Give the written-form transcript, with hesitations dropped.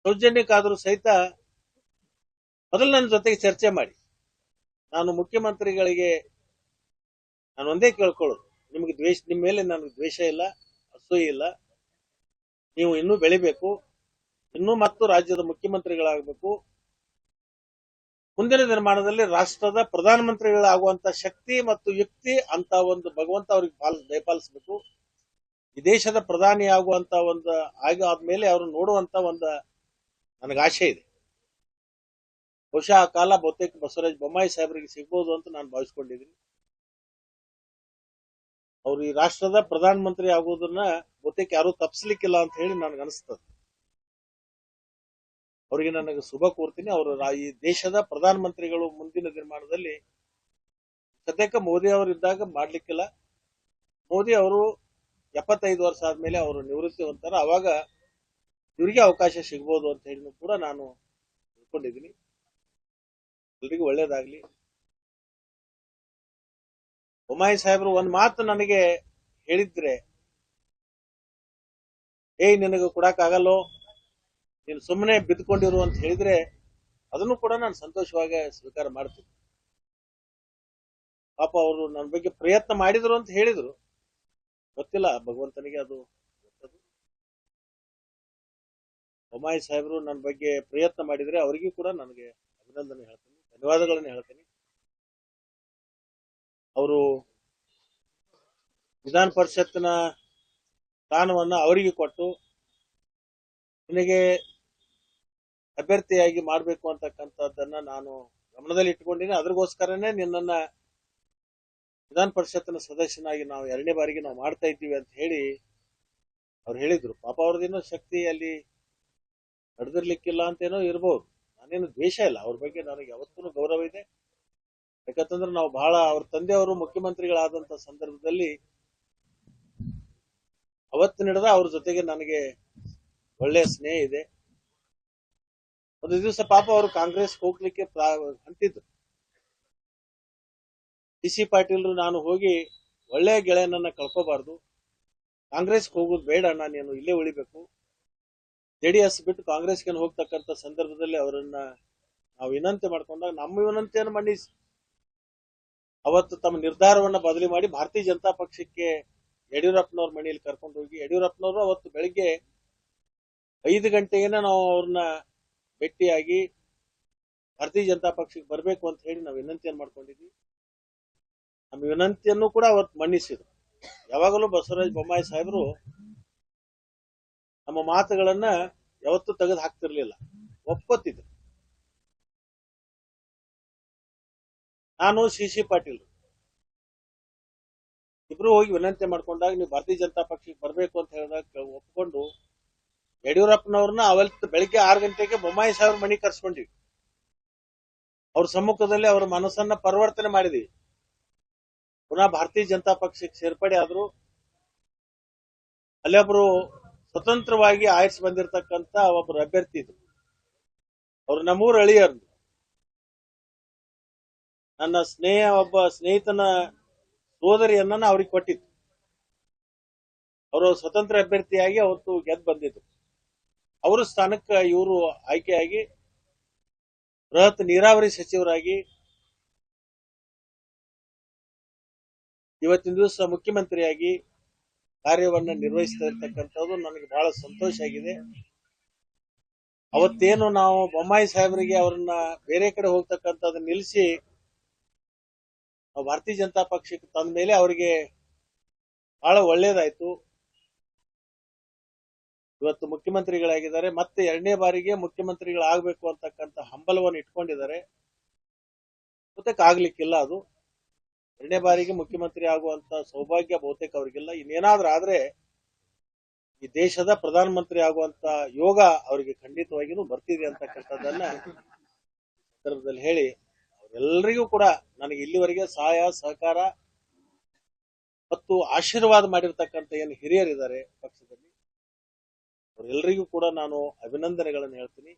ಸೌಜನ್ಯಕ್ಕಾದರೂ ಸಹಿತ ಮೊದಲು ನನ್ನ ಜೊತೆಗೆ ಚರ್ಚೆ ಮಾಡಿ. ನಾನು ಮುಖ್ಯಮಂತ್ರಿಗಳಿಗೆ ನಾನು ಒಂದೇ ಕೇಳ್ಕೊಳ್ಳೋದು, ನಿಮ್ಗೆ ನಿಮ್ಮ ಮೇಲೆ ನನಗೆ ದ್ವೇಷ ಇಲ್ಲ, ಅಸೂಯೆ ಇಲ್ಲ. ನೀವು ಇನ್ನೂ ಬೆಳಿಬೇಕು, ಇನ್ನೂ ಮತ್ತು ರಾಜ್ಯದ ಮುಖ್ಯಮಂತ್ರಿಗಳಾಗಬೇಕು. ಮುಂದಿನ ನಿರ್ಮಾಣದಲ್ಲಿ ರಾಷ್ಟ್ರದ ಪ್ರಧಾನಮಂತ್ರಿಗಳಾಗುವಂತ ಶಕ್ತಿ ಮತ್ತು ಯುಕ್ತಿ ಅಂತ ಒಂದು ಭಗವಂತ ಅವ್ರಿಗೆ ದಯಪಾಲಿಸಬೇಕು. ಈ ದೇಶದ ಪ್ರಧಾನಿ ಆಗುವಂತ ಒಂದು ಆದ್ಮೇಲೆ ಅವರು ನೋಡುವಂತ ಒಂದು ನನಗೆ ಆಶೆ ಇದೆ. ಬಹುಶಃ ಆ ಕಾಲ ಬಹುತೇಕ ಬಸವರಾಜ ಬೊಮ್ಮಾಯಿ ಸಾಹೇಬರಿಗೆ ಸಿಗ್ಬೋದು ಅಂತ ನಾನು ಭಾವಿಸ್ಕೊಂಡಿದ್ದೀನಿ. ಅವರು ಈ ರಾಷ್ಟ್ರದ ಪ್ರಧಾನಮಂತ್ರಿ ಆಗುವುದನ್ನ ಬಹುತೇಕ ಯಾರು ತಪ್ಪಿಸ್ಲಿಕ್ಕಿಲ್ಲ ಅಂತ ಹೇಳಿ ನನಗೆ ಅನಿಸ್ತದೆ. ಅವರಿಗೆ ನನಗೆ ಶುಭ ಕೋರ್ತೀನಿ. ಅವರು ಈ ದೇಶದ ಪ್ರಧಾನಮಂತ್ರಿಗಳು ಮುಂದಿನ ನಿರ್ಮಾಣದಲ್ಲಿ ಸದ್ಯಕ್ಕೆ ಮೋದಿ ಅವರು ಇದ್ದಾಗ ಮಾಡ್ಲಿಕ್ಕಿಲ್ಲ. ಮೋದಿ ಅವರು 75 ವರ್ಷ ಆದ್ಮೇಲೆ ಅವರು ನಿವೃತ್ತಿ ಹೊಂತಾರ, ಅವಾಗ ಇವರಿಗೆ ಅವಕಾಶ ಸಿಗ್ಬೋದು ಅಂತ ಹೇಳಿ ಕೂಡ ನಾನು ತಿಳ್ಕೊಂಡಿದ್ದೀನಿ. ಎಲ್ರಿಗೂ ಒಳ್ಳೇದಾಗ್ಲಿ. ಬೊಮ್ಮಾಯಿ ಸಾಹೇಬರು ಒಂದ್ ಮಾತು ನನಗೆ ಹೇಳಿದ್ರೆ, ನಿನಗೆ ಕೊಡಕ್ಕಾಗಲ್ಲೋ, ನೀನು ಸುಮ್ಮನೆ ಬಿದ್ದುಕೊಂಡಿರು ಅಂತ ಹೇಳಿದ್ರೆ ಅದನ್ನು ಕೂಡ ನಾನು ಸಂತೋಷವಾಗಿ ಸ್ವೀಕಾರ ಮಾಡ್ತೀನಿ. ಪಾಪ ಅವರು ನನ್ನ ಬಗ್ಗೆ ಪ್ರಯತ್ನ ಮಾಡಿದ್ರು ಅಂತ ಹೇಳಿದ್ರು, ಗೊತ್ತಿಲ್ಲ ಭಗವಂತನಿಗೆ ಅದು ಗೊತ್ತದು. ಬೊಮ್ಮಾಯಿ ಸಾಹೇಬರು ನನ್ನ ಬಗ್ಗೆ ಪ್ರಯತ್ನ ಮಾಡಿದ್ರೆ ಅವರಿಗೂ ಕೂಡ ನನಗೆ ಅಭಿನಂದನೆ ಹೇಳ್ತೀನಿ, ಧನ್ಯವಾದಗಳನ್ನು ಹೇಳ್ತೀನಿ. ಅವರು ವಿಧಾನ ಪರಿಷತ್ತಿನ ಸ್ಥಾನವನ್ನ ಅವರಿಗೆ ಕೊಟ್ಟು ನಿನಗೆ ಅಭ್ಯರ್ಥಿಯಾಗಿ ಮಾಡಬೇಕು ಅಂತಕ್ಕಂಥದ್ದನ್ನ ನಾನು ಗಮನದಲ್ಲಿ ಇಟ್ಕೊಂಡಿನಿ. ಅದ್ರಗೋಸ್ಕರನೇ ನಿನ್ನನ್ನ ವಿಧಾನ ಪರಿಷತ್ತಿನ ಸದಸ್ಯನಾಗಿ ನಾವು 2ನೇ ಬಾರಿಗೆ ನಾವು ಮಾಡ್ತಾ ಇದ್ದೀವಿ ಅಂತ ಹೇಳಿ ಅವ್ರು ಹೇಳಿದ್ರು. ಪಾಪ ಅವ್ರದ್ದೇನೋ ಶಕ್ತಿ ಅಲ್ಲಿ ನಡೆದಿರ್ಲಿಕ್ಕಿಲ್ಲ ಅಂತೇನೋ ಇರ್ಬೋದು. ನಾನೇನು ದ್ವೇಷ ಇಲ್ಲ, ಅವ್ರ ಬಗ್ಗೆ ನನಗೆ ಯಾವತ್ತೂ ಗೌರವ ಇದೆ. ಯಾಕಂತಂದ್ರೆ ನಾವು ಬಹಳ ಅವ್ರ ತಂದೆಯವರು ಮುಖ್ಯಮಂತ್ರಿಗಳಾದಂತ ಸಂದರ್ಭದಲ್ಲಿ ಅವತ್ತಿನಿಡದ ಅವ್ರ ಜೊತೆಗೆ ನನಗೆ ಒಳ್ಳೆಯ ಸ್ನೇಹ ಇದೆ. ಒಂದು ದಿವಸ ಪಾಪ ಅವರು ಕಾಂಗ್ರೆಸ್ ಹೋಗ್ಲಿಕ್ಕೆ ಅಂತಿದ್ರು. ಸಿ ಪಾಟೀಲ್ರು ನಾನು ಹೋಗಿ ಒಳ್ಳೆಯ ಗೆಳೆಯನನ್ನ ಕಳ್ಕೋಬಾರ್ದು, ಕಾಂಗ್ರೆಸ್ಗೆ ಹೋಗೋದು ಬೇಡ, ನಾನೇನು ಇಲ್ಲೇ ಉಳಿಬೇಕು, ಜೆಡಿಎಸ್ ಬಿಟ್ಟು ಕಾಂಗ್ರೆಸ್ಗೆ ಹೋಗ್ತಕ್ಕಂಥ ಸಂದರ್ಭದಲ್ಲಿ ಅವರನ್ನ ನಾವು ವಿನಂತಿ ಮಾಡ್ಕೊಂಡಾಗ ನಮ್ಮ ವಿನಂತಿಯನ್ನು ಮನ್ನಿಸಿ ಅವತ್ತು ತಮ್ಮ ನಿರ್ಧಾರವನ್ನ ಬದಲಿ ಮಾಡಿ ಭಾರತೀಯ ಜನತಾ ಪಕ್ಷಕ್ಕೆ ಯಡಿಯೂರಪ್ಪನವ್ರ ಮನೆಯಲ್ಲಿ ಕರ್ಕೊಂಡು ಹೋಗಿ, ಯಡಿಯೂರಪ್ಪನವರು ಅವತ್ತು ಬೆಳಿಗ್ಗೆ 5 ಗಂಟೆಗೆ ನಾವು ಅವ್ರನ್ನ ಭೇಟಿಯಾಗಿ ಭಾರತೀಯ ಜನತಾ ಪಕ್ಷಕ್ಕೆ ಬರಬೇಕು ಅಂತ ಹೇಳಿ ನಾವು ವಿನಂತಿಯನ್ನು ಮಾಡ್ಕೊಂಡಿದ್ವಿ. ನಮ್ಮ ವಿನಂತಿಯನ್ನು ಕೂಡ ಅವತ್ತು ಮನ್ನಿಸಿದ್ರು. ಯಾವಾಗಲೂ ಬಸವರಾಜ ಬೊಮ್ಮಾಯಿ ಸಾಹೇಬರು ನಮ್ಮ ಮಾತುಗಳನ್ನ ಯಾವತ್ತೂ ತೆಗೆದು ಹಾಕ್ತಿರ್ಲಿಲ್ಲ, ಒಪ್ಕೋತಿದ್ರು. ನಾನು ಸಿ ಪಾಟೀಲ್ ಇಬ್ರು ಹೋಗಿ ವಿನಂತಿ ಮಾಡ್ಕೊಂಡಾಗ ನೀವು ಭಾರತೀಯ ಜನತಾ ಪಕ್ಷಕ್ಕೆ ಬರಬೇಕು ಅಂತ ಹೇಳಿದಾಗ ಒಪ್ಕೊಂಡು ಯಡಿಯೂರಪ್ಪನವ್ರನ್ನ ಅವತ್ತು ಬೆಳಿಗ್ಗೆ 6 ಗಂಟೆಗೆ ಬೊಮ್ಮಾಯಿ ಸಾಹೇಬ್ರ ಮನೆ ಕರ್ಸ್ಕೊಂಡಿವಿ. ಅವ್ರ ಸಮ್ಮುಖದಲ್ಲಿ ಅವ್ರ ಮನಸ್ಸನ್ನ ಪರಿವರ್ತನೆ ಮಾಡಿದ್ವಿ. ಪುನಃ ಭಾರತೀಯ ಜನತಾ ಪಕ್ಷಕ್ಕೆ ಸೇರ್ಪಡೆ ಆದ್ರು. ಅಲ್ಲೊಬ್ರು ಸ್ವತಂತ್ರವಾಗಿ ಆಯ್ಸಿ ಬಂದಿರತಕ್ಕಂತ ಒಬ್ಬರು ಅಭ್ಯರ್ಥಿ ಇದ್ರು. ಅವ್ರು ನಮ್ಮೂರ ಅಳಿಯರು. ನನ್ನ ಒಬ್ಬ ಸ್ನೇಹಿತನ ಸೋದರಿಯನ್ನ ಅವ್ರಿಗೆ ಕೊಟ್ಟಿತ್ತು. ಅವರು ಸ್ವತಂತ್ರ ಅಭ್ಯರ್ಥಿಯಾಗಿ ಅವತ್ತು ಗೆದ್ದು ಬಂದಿದ್ರು. ಅವರ ಸ್ಥಾನಕ್ಕೆ ಇವರು ಆಯ್ಕೆಯಾಗಿ ಬೃಹತ್ ನೀರಾವರಿ ಸಚಿವರಾಗಿ ಇವತ್ತಿನ ದಿವಸ ಮುಖ್ಯಮಂತ್ರಿಯಾಗಿ ಕಾರ್ಯವನ್ನ ನಿರ್ವಹಿಸ್ತಾ ಇರ್ತಕ್ಕಂಥದ್ದು ನನಗೆ ಬಹಳ ಸಂತೋಷ ಆಗಿದೆ. ಅವತ್ತೇನು ನಾವು ಬೊಮ್ಮಾಯಿ ಸಾಹೇಬರಿಗೆ ಅವ್ರನ್ನ ಬೇರೆ ಕಡೆ ಹೋಗ್ತಕ್ಕಂಥದ್ದು ನಿಲ್ಲಿಸಿ ಭಾರತೀಯ ಜನತಾ ಪಕ್ಷಕ್ಕೆ ತಂದ ಮೇಲೆ ಅವರಿಗೆ ಬಹಳ ಒಳ್ಳೇದಾಯ್ತು. ಇವತ್ತು ಮುಖ್ಯಮಂತ್ರಿಗಳಾಗಿದ್ದಾರೆ. ಮತ್ತೆ 2ನೇ ಬಾರಿಗೆ ಮುಖ್ಯಮಂತ್ರಿಗಳಾಗಬೇಕು ಅಂತಕ್ಕಂಥ ಹಂಬಲವನ್ನು ಇಟ್ಕೊಂಡಿದ್ದಾರೆ. ಬಹುತೇಕ ಆಗ್ಲಿಕ್ಕಿಲ್ಲ ಅದು. 2ನೇ ಬಾರಿಗೆ ಮುಖ್ಯಮಂತ್ರಿ ಆಗುವಂತ ಸೌಭಾಗ್ಯ ಬಹುತೇಕ ಅವ್ರಿಗಿಲ್ಲ. ಇನ್ನೇನಾದ್ರೂ ಆದ್ರೆ ಈ ದೇಶದ ಪ್ರಧಾನಮಂತ್ರಿ ಆಗುವಂತ ಯೋಗ ಅವರಿಗೆ ಖಂಡಿತವಾಗಿಯೂ ಬರ್ತಿದೆ ಅಂತಕ್ಕಂಥದ್ದನ್ನ ಸಂದರ್ಭದಲ್ಲಿ ಹೇಳಿ, ಅವರೆಲ್ಲರಿಗೂ ಕೂಡ ನನಗೆ ಇಲ್ಲಿವರೆಗೆ ಸಹಾಯ ಸಹಕಾರ ಮತ್ತು ಆಶೀರ್ವಾದ ಮಾಡಿರ್ತಕ್ಕಂಥ ಏನು ಹಿರಿಯರಿದ್ದಾರೆ ಪಕ್ಷದಲ್ಲಿ, ಅವರೆಲ್ಲರಿಗೂ ಕೂಡ ನಾನು ಅಭಿನಂದನೆಗಳನ್ನು ಹೇಳ್ತೀನಿ.